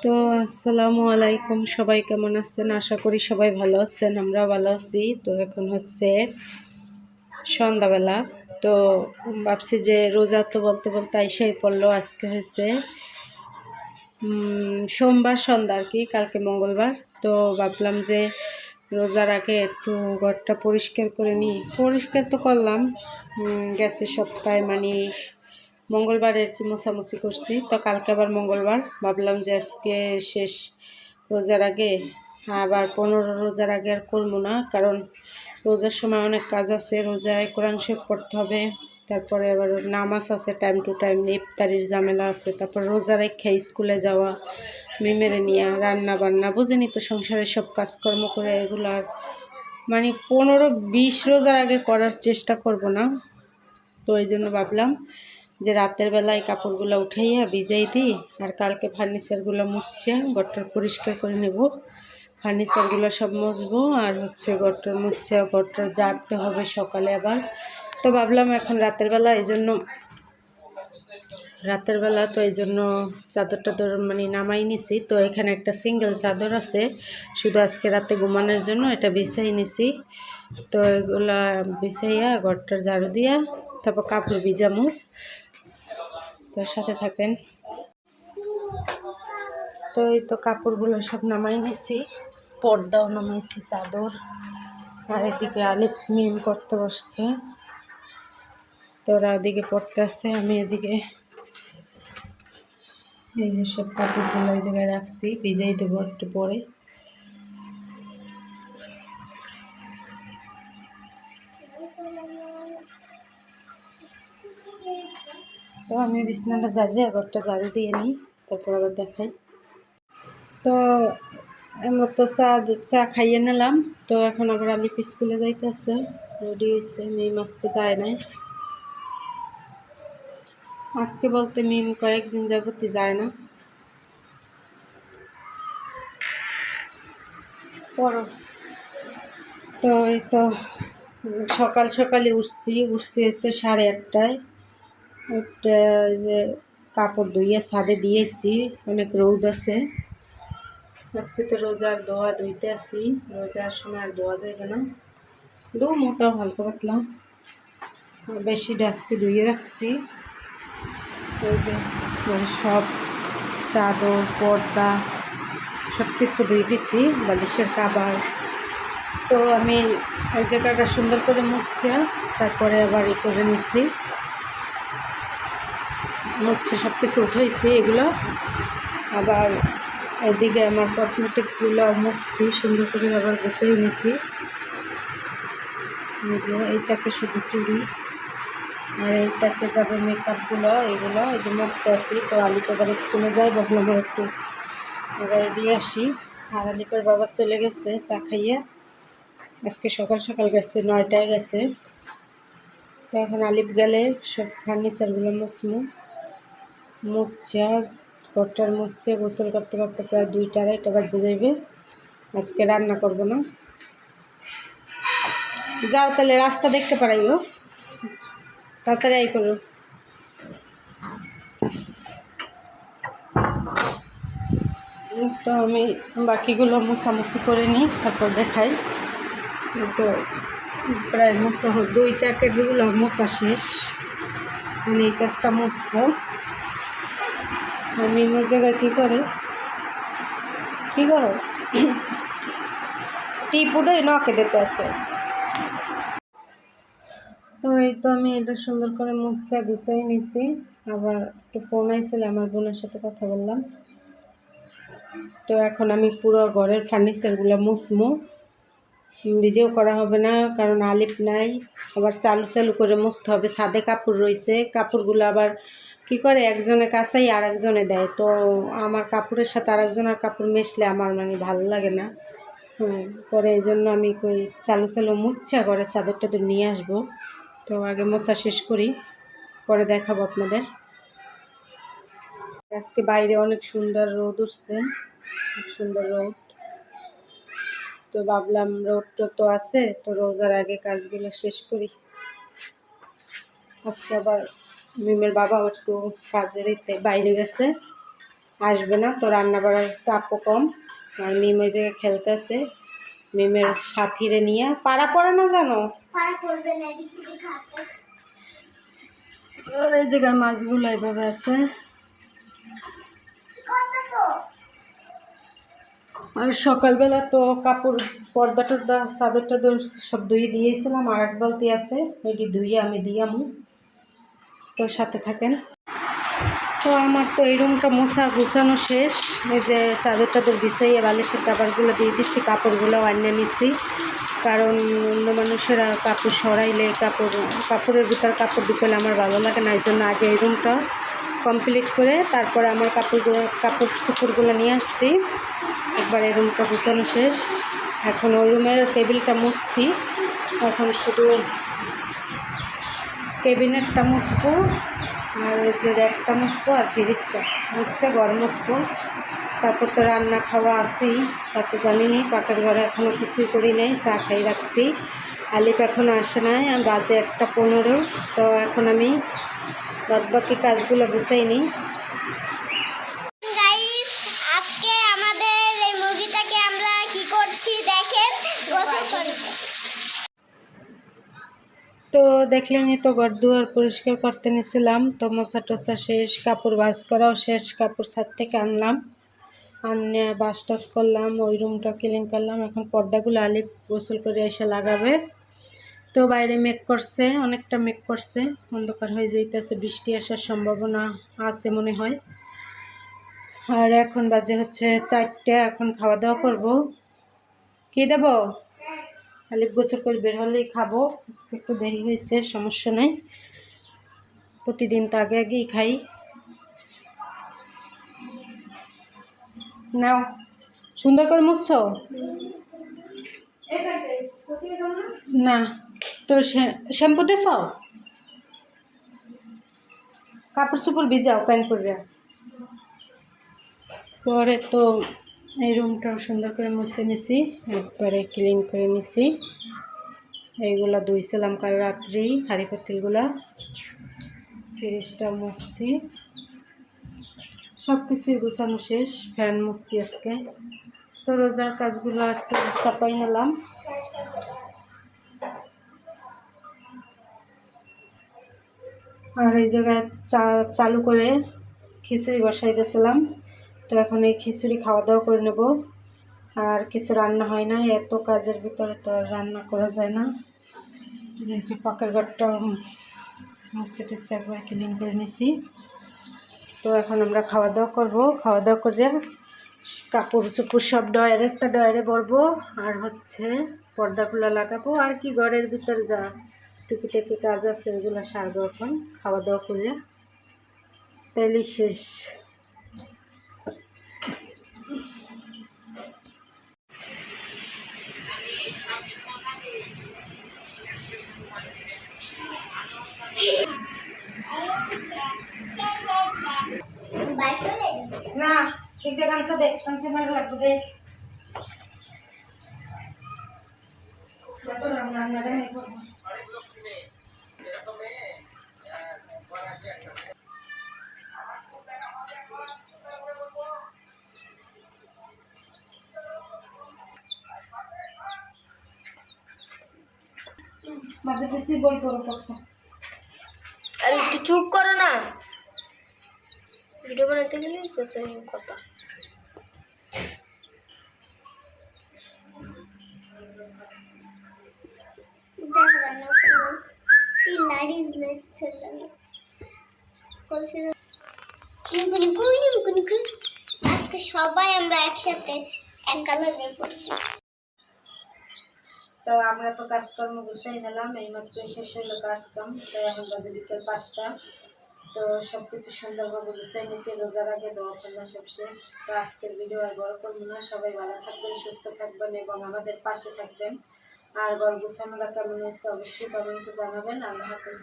তো আসসালামু আলাইকুম, সবাই কেমন আছেন? আশা করি সবাই ভালো আছেন, আমরা ভালো আছি। তো এখন হচ্ছে সন্ধ্যাবেলা। তো ভাবছি যে রোজা তো বলতে বলতে আইসাই পড়লো। আজকে হচ্ছে সোমবার সন্ধ্যা আর কি, কালকে মঙ্গলবার। তো ভাবলাম যে রোজার আগে একটু ঘরটা পরিষ্কার করে নিই। পরিষ্কার তো করলাম গেছে সপ্তাহে, মানে মঙ্গলবার আর কি মোছামুছি করছি। তো কালকে আবার মঙ্গলবার, ভাবলাম যে আজকে শেষ রোজার আগে, আবার 15 রোজার আগে আর করবো না, কারণ রোজার সময় অনেক কাজ আছে। রোজায় কোরআন শরীফ পড়তে হবে, তারপরে আবার নামাজ আছে টাইম টু টাইম, ইফতারির ঝামেলা আছে, তারপর রোজা রেখে স্কুলে যাওয়া, মেমেরে নিয়ে রান্না বান্না, বুঝেনি তো, সংসারের সব কাজকর্ম করে এগুলো আর মানে 15-20 রোজার আগে করার চেষ্টা করব না। তো এই জন্য ভাবলাম যে রাতের বেলায় কাপড়গুলো উঠাইয়া ভিজাই দিই, আর কালকে ফার্নিচারগুলো মুছছে ঘরটার পরিষ্কার করে নেব। ফার্নিচারগুলো সব মুছবো, আর হচ্ছে ঘরটার মুছছে, ঘরটার ঝাড়তে হবে সকালে আবার। তো ভাবলাম এখন রাতের বেলা, এই জন্য চাদর টাদর মানে নামাই নিছি। তো এখানে একটা সিঙ্গেল চাদর আছে, শুধু আজকে রাতে ঘুমানোর জন্য, এটা বিছাই নিছি। তো এগুলা বিছাইয়া ঘরটার ঝাড়ু দিয়া তারপর কাপড় ভিজামু। তো সাথে থাকেন। তো এই তো কাপড়গুলো সব নামাই নিছি, পর্দাও নামাইছি, চাদর। আর এদিকে আলিফ মিম করতে বসছে, তো ওরা ওদিকে পড়তে আসছে, আমি এদিকে এই যে সব কাপড়গুলো এই জায়গায় রাখছি, ভিজাই দেবো একটু পরে। তো আমি বিছানাটা ঝাড়িয়ে ঘরটা ঝাড়ু দিয়ে নিই, তারপর আবার দেখাই। তো আমরা তো চা খাইয়ে নিলাম। তো এখন আবার আলিফ স্কুলে যাইতেছে, রেডি হয়েছে। মিম আজকে যায় নাই, আজকে বলতে মিম কয়েকদিন যাবতই যায় না। পড়ো। তো এই তো সকাল সকালে উঠছি হচ্ছে 8:30টায়। একটা যে কাপড় ধুইয়ে ছাদে দিয়েছি, অনেক রোদ আছে। আজকে তো রোজার দোয়া ধুইতে আসি, রোজার সময় আর ধোয়া যাবে না, দু মোটা হালকা পাতলা, বেশি আজকে ধুয়ে রাখছি। ওই যে সব চাদর পর্দা সব কিছু ধুয়ে দিছি, বালিশের কাবার। তো আমি এক জায়গাটা সুন্দর করে মুছছি, তারপরে আবার করে নিচ্ছি, মুছছে সব কিছু উঠাইছি এগুলো। আবার এদিকে আমার কসমেটিক্সগুলো মুছছি সুন্দর করে, আবার গুছিয়ে নিছি। এই যে এইটাকে শুধু চুড়ি, আর এইটাকে যাবে মেকআপগুলো, এগুলো এই যে মস্ত আছি। তো আলিপ এবার স্কুলে যাই, ভাবলাম একটু এবার দিয়ে আসি। আর আলিপের বাবা চলে গেছে চা খাইয়ে, আজকে সকাল সকাল গেছে, 9টায় গেছে। তো এখন আলিপ গেলে সব ফার্নিচারগুলো মুছছে, ঘরটার মুছছে, গোসল করতে করতে প্রায় 2টা-2:30 বাজে যাইবে। আজকে রান্না করব না। যাও তাহলে, রাস্তা দেখতে পারাইও, তাড়াতাড়ি আই করো। তো আমি বাকিগুলো মোছামুছি করে নিই, তারপর দেখাই। তো প্রায় মোছা 2 প্যাকেটগুলো মোছা শেষ, মানে এই একটা মুছবো। আমি জায়গায় কী করো টিপুডোই নকে দিতে আছে। তো এই তো আমি এটা সুন্দর করে মুছা গুছাই নিছি। আবার একটু ফোন আইছিল, আমার বোনের সাথে কথা বললাম। তো এখন আমি পুরো ঘরের ফার্নিচারগুলো মুছমু, ভিডিও করা হবে না, কারণ আলিফ নাই। আবার চালু চালু করে মুছতে হবে, ছাদে কাপড় রয়েছে, কাপড়গুলো আবার কি করে একজনে কাচাই আর একজনে দেয়। তো আমার কাপড়ের সাথে আরেকজনের কাপড় মেশলে আমার মানে ভালো লাগে না। পরে এই জন্য আমি চালু চালু মুছছে ঘরে চাদরটা তো নিয়ে আসবো। তো আগে মোছা শেষ করি, পরে দেখাবো আপনাদের। আজকে বাইরে অনেক সুন্দর রোদ উঠছে, খুব সুন্দর রোদ। তো ভাবলাম রোদটা তো আছে, তো রোজার আগে কাজগুলো শেষ করি। আজকে আবার মিমের বাবা একটু কাজের বাইরে গেছে, আসবে না, তো রান্না বাড়ার চাপও কম। আর মিম ওই জায়গায় খেলতেছে, মিমের সাথীরে নিয়ে পাড়া পড়ে না জানো। আর এই জায়গায় মাছগুলো এভাবে আছে। আর সকালবেলা তো কাপড় পর্দা টর্দা চাদর টাদর সব ধুয়ে দিয়েছিলাম, আর এক বালতি আছে, ওইটি ধুয়ে আমি দিয়ামু। তো সাথে থাকেন। তো আমার তো এই রুমটা মোছা গুছানো শেষ। এই যে চাদর টাদর বিছাইয়ে বালিশের কাপড়গুলো দিয়ে দিচ্ছি, কাপড়গুলো আনিয়ে নিচ্ছি, কারণ অন্য মানুষেরা কাপড় সরাইলে কাপড়ের ভিতর কাপড় ঢুকালে আমার ভালো লাগে না। এই জন্য আগে এই রুমটা কমপ্লিট করে তারপরে আমার কাপড় চোপড়গুলো নিয়ে আসছি। একবার এই রুমটা গুছানো শেষ। এখন ওই রুমের টেবিলটা মুছছি, এখন শুধু ক্যাবিনেটটা মুছবো, আর ওই যে র্যাকটা মুছবো, আর ফ্রিজটা মুছতে ঘর মুছবো। তারপর তো রান্না খাওয়া আছেই, তারপর জানি নি পাকের ঘরে এখনও কিছুই করি নেই, চা খাই রাখছি। আলিপ এখনও আসে নাই, বাজে 1:15। তো এখন আমি বাদবাকি কাজগুলো গুছাই নিই। আজকে আমাদের এই মুরগিটাকে আমরা কি করছি দেখেন, গোসল করছি। তো দেখলেনই তো, ঘর দুয়ার পরিষ্কার করতে নিয়েছিলাম, তো মোছা টোছা শেষ, কাপড় ভাঁজ করাও শেষ, কাপড় ছাদ থেকে আনলাম, আনিয়ে বাস টাস করলাম, ওই রুমটা ক্লিন করলাম। এখন পর্দাগুলো আলিপ গোসল করে এসে লাগাবে। তো বাইরে মেঘ করছে, অনেকটা মেঘ করছে, অন্ধকার হয়ে যাইতেছে, বৃষ্টি আসার সম্ভাবনা আছে মনে হয়। আর এখন বাজে হচ্ছে 4টে, এখন খাওয়া দাওয়া করবো। কী দেবো? আলিপ গোসল করে বের হলেই খাবো, আজকে একটু দেরি হয়েছে, সমস্যা নেই, প্রতিদিন তো আগে আগেই খাই। নাও, সুন্দর করে মুছছো না? তো শ্যাম্পু দিছ? কাপড় চোপড় ভিজাও প্যান্ট পরে। পরে তো এই রুমটাও সুন্দর করে মুছে নিছি, একবারে ক্লিন করে নিছি। এইগুলা ধুইছিলাম কাল রাত্রেই, হাঁড়ি পাতিলগুলা, ফ্রিজটা মুছছি, সব কিছুই গুছানো শেষ। ফ্যান মুছছি আজকে। তো রোজার কাজগুলো একটু চাপাই নিলাম। আর এই জায়গায় চালু করে খিচুড়ি বসাই দিয়েছিলাম, তো এখন এই খিচুড়ি খাওয়া দাওয়া করে নেব। আর কিছু রান্না হয় না, এত কাজের ভিতরে তো আর রান্না করা যায় না। যে পাকের ঘরটা মুছে টুছে একবার ক্লিন করে নিছি। তো এখন আমরা খাওয়া দাওয়া করবো, খাওয়া দাওয়া করে কাপড় চোপড় সব একটা ডয়ারে ভরবো, আর হচ্ছে পর্দাগুলো লাগাবো। আর কি ঘরের ভিতরে যা টুকিটাকি কাজ আছে ওইগুলো সারবো এখন খাওয়া দাওয়া করে, তাইলে শেষ। না ঠিক আছে, কাঁচা দে, কাঁচা ভালো লাগবে দে। বই করো কথা, আর একটু চুপ করো না, ভিডিও বানাতে গেলে কথা। আজকে সবাই আমরা একসাথে এক কালার বের করছি। তো আমরা তো কাজকর্ম গুছাই নিলাম, এইমাত্র শেষ হইলো কাজকাম। তো এখন বাজে বিকেল 5টা। তো সব কিছু সুন্দরভাবে গুছাই নিয়েছি, রোজার আগে দোয়া করলাম, সব শেষ। তো আজকের ভিডিও আর বড় করবো না, সবাই ভালো থাকবেন, সুস্থ থাকবেন এবং আমাদের পাশে থাকবেন। আর ঘর গুছানোটা কেমন হয়েছে অবশ্যই কমেন্টে জানাবেন। আল্লাহ হাফেজ।